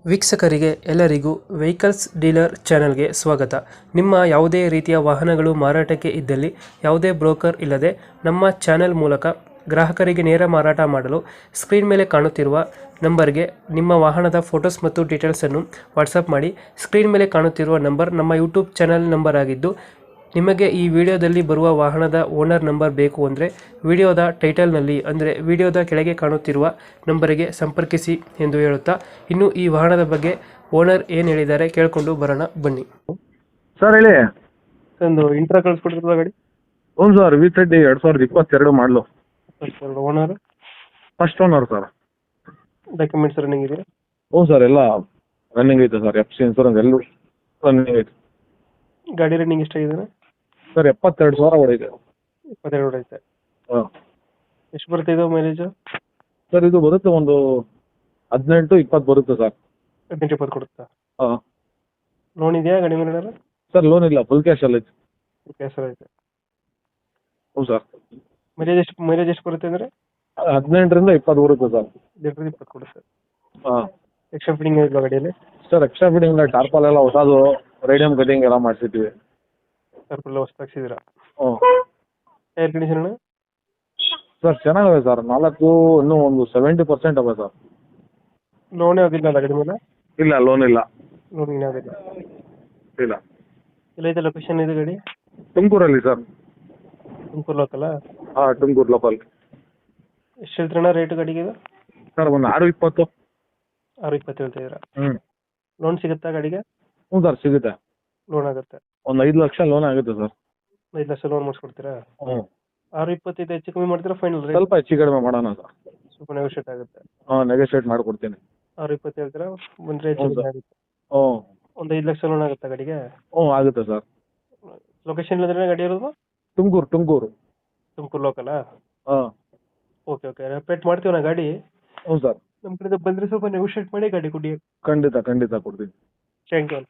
ವೀಕ್ಷಕರಿಗೆ ಎಲ್ಲರಿಗೂ vehicles dealer ಚಾನೆಲ್ಗೆ ಸ್ವಾಗತ. ನಿಮ್ಮ ಯಾವುದೇ ರೀತಿಯ ವಾಹನಗಳು ಮಾರಾಟಕ್ಕೆ ಇದ್ದಲ್ಲಿ ಯಾವುದೇ ಬ್ರೋಕರ್ ಇಲ್ಲದೆ ನಮ್ಮ ಚಾನೆಲ್ ಮೂಲಕ ಗ್ರಾಹಕರಿಗೆ ನೇರ ಮಾರಾಟ ಮಾಡಲು ಸ್ಕ್ರೀನ್ ಮೇಲೆ ಕಾಣುತ್ತಿರುವ ನಂಬರ್ಗೆ ನಿಮ್ಮ ವಾಹನದ ಫೋಟೋಸ್ ಮತ್ತು ಡೀಟೇಲ್ಸನ್ನು ವಾಟ್ಸಪ್ ಮಾಡಿ. ಸ್ಕ್ರೀನ್ ಮೇಲೆ ಕಾಣುತ್ತಿರುವ ನಂಬರ್ ನಮ್ಮ ಯೂಟ್ಯೂಬ್ ಚಾನೆಲ್ ನಂಬರ್ ಆಗಿದ್ದು, ನಿಮಗೆ ಈ ವಿಡಿಯೋದಲ್ಲಿ ಬರುವ ವಾಹನದ ಓನರ್ ನಂಬರ್ ಬೇಕು ಅಂದರೆ ವಿಡಿಯೋದ ಟೈಟಲ್ನಲ್ಲಿ ಅಂದರೆ ವಿಡಿಯೋದ ಕೆಳಗೆ ಕಾಣುತ್ತಿರುವ ನಂಬರಿಗೆ ಸಂಪರ್ಕಿಸಿ ಎಂದು ಹೇಳುತ್ತಾ, ಇನ್ನು ಈ ವಾಹನದ ಬಗ್ಗೆ ಓನರ್ ಏನು ಹೇಳಿದ್ದಾರೆ ಕೇಳಿಕೊಂಡು ಬರೋಣ ಬನ್ನಿ. ಸರ್ ಹೇಳಿ. ಒಂದು ಇಂಟ್ರಾ ಕಳಿಸ್ಕೊಟ್ಟಿರುವ ಗಾಡಿ ಹ್ಞೂ ಸರ್, V30 2022 ಮಾಡಲು. Owner first owner sir. Documents running ಇದೆ. ಹ್ಞೂ ಸರ್, ಎಲ್ಲ ರನ್ನಿಂಗ್ ಐತೆ ಸರ್. FC ಇನ್ಸೂರೆನ್ಸ್ ಎಲ್ಲೂ ರನ್ನಿಂಗ್ ಐತೆ. ಗಾಡಿ ರನ್ನಿಂಗ್ ಎಷ್ಟಾಗಿದೆ ಸರ್ 72,000 ಹೊಡೈತೆ. 22 ಐತೆ. ಹಾಂ ಎಷ್ಟು ಬರುತ್ತೆ ಇದು ಮೈಲೇಜ್? ಸರ್ ಇದು ಬರುತ್ತೆ ಒಂದು 18-20 ಬರುತ್ತೆ ಸರ್. 18-20 ಕೊಡುತ್ತಾ? ಹಾಂ ಲೋನ್ ಇದೆಯಾ ಗಾಡಿ ಮೇಲೆ? ಸರ್ ಲೋನ್ ಇಲ್ಲ, ಫುಲ್ ಕ್ಯಾಶಲ್ಲಿ ಐತೆ. ಹೆಸರು ಐತೆ. ಹ್ಞೂ ಸರ್. ಮೈಲೇಜ್ ಎಷ್ಟು ಬರುತ್ತೆ ಅಂದರೆ? 18-20 ಬರುತ್ತೆ ಸರ್. 18-20 ಕೊಡುತ್ತೆ. ಹಾಂ. ಎಕ್ಸ್ಟ್ರಾ ಫಿಟ್ಟಿಂಗ್ ಇಲ್ಲ ಗಾಡಿಯಲ್ಲಿ? ಸರ್ ಎಕ್ಸ್ಟ್ರಾ ಫಿಟ್ಟಿಂಗ್ ಟಾರ್ಪಲ್ ಎಲ್ಲ ಹೊಸದು, ರೇಡಿಯಂ ಕಟಿಂಗ್ ಎಲ್ಲ ಮಾಡಿಸಿದ್ವಿ. ಸ್ವಲ್ಪ ಹೊಸದಾಗ್ಸಿದ್ದೀರಾ? ಹ್ಞೂ. Tyre condition? ಸರ್ ಚೆನ್ನಾಗವೆ ಸರ್. ಇನ್ನೂ ಒಂದು 70% ಅವೆ ಸರ್. ಲೋನ್ ಯಾವುದಿಲ್ಲ ಗಾಡಿ ಮೇಲೆ? ಇಲ್ಲ, ಲೋನ್ ಇಲ್ಲ. ಲೋನ್ ಯಾವುದಿಲ್ಲ. ಇಲ್ಲ. ಎಲ್ಲೈತೆ ಲೊಕೇಶನ್ ಇದು ಗಾಡಿ? ತುಮಕೂರಲ್ಲಿ ಸರ್. ತುಮಕೂರು ಲೋಕಲ್ಲ? ಹಾಂ, ತುಮಕೂರು ಲೋಕಲ್. ಎಷ್ಟು ಹೇಳ್ತೀರಣ್ಣ ರೇಟು ಗಾಡಿಗೆ ಇದು? ಸರ್ ಒಂದು 620. 620 ಹೇಳ್ತಿದ್ದೀರಾ? ಹ್ಞೂ. ಲೋನ್ ಸಿಗುತ್ತಾ ಗಾಡಿಗೆ? ಹ್ಞೂ ಸರ್, ಸಿಗುತ್ತೆ. ಲೋನ್ ಆಗುತ್ತೆ. ಒಂದು 5 ಲಕ್ಷ ಲೋನ್ ಆಗುತ್ತೆ ಸರ್. 5 ಲಕ್ಷ ಲೋನ್ ಮಾಡಿಸ್ಕೊಡ್ತೀರಾ? ಹ್ಞೂ. 620 ಹೆಚ್ಚು ಕಮ್ಮಿ ಮಾಡ್ತೀರಾ ಫೈನಲ್ ರೇಟ್? ಸ್ವಲ್ಪ ಹೆಚ್ಚು ಕಡಿಮೆ ಮಾಡೋಣ ಸರ್. ಸ್ವಲ್ಪ ನೆಗೋಷಿಯೇಟ್ ಆಗುತ್ತೆ. ಹಾಂ, ನೆಗೋಷಿಯೇಟ್ ಮಾಡಿಕೊಡ್ತೀನಿ. 620 ಹೇಳ್ತೀರಾ? ಬಂದರೆ ಹೆಚ್ಚು ಹ್ಞೂ ಕಮ್ಮಿ ಸರ್. ಆಗುತ್ತೆ. ಹ್ಞೂ. ಒಂದು 5 ಲಕ್ಷ ಲೋನ್ ಆಗುತ್ತಾ ಗಾಡಿಗೆ? ಹ್ಞೂ ಆಗುತ್ತೆ ಸರ್. ಲೊಕೇಶನ್ ಇಲ್ಲದ್ರೆ ಗಾಡಿ ಇರೋದು? ತುಮಕೂರು. ತುಮಕೂರು ಲೋಕಲ್ಲ? ಹಾಂ. ಓಕೆ ರಿಪೇಟ್ ಮಾಡ್ತೀವಣ್ಣ ಗಾಡಿ. ಹ್ಞೂ ಸರ್. ನಮ್ಮ ಕಡೆಯಿಂದ ಬಂದರೆ ಸ್ವಲ್ಪ ನೆಗೋಷಿಯೇಟ್ ಮಾಡಿ ಗಾಡಿ ಕೊಡಿ. ಖಂಡಿತ ಕೊಡ್ತೀನಿ. Thank you.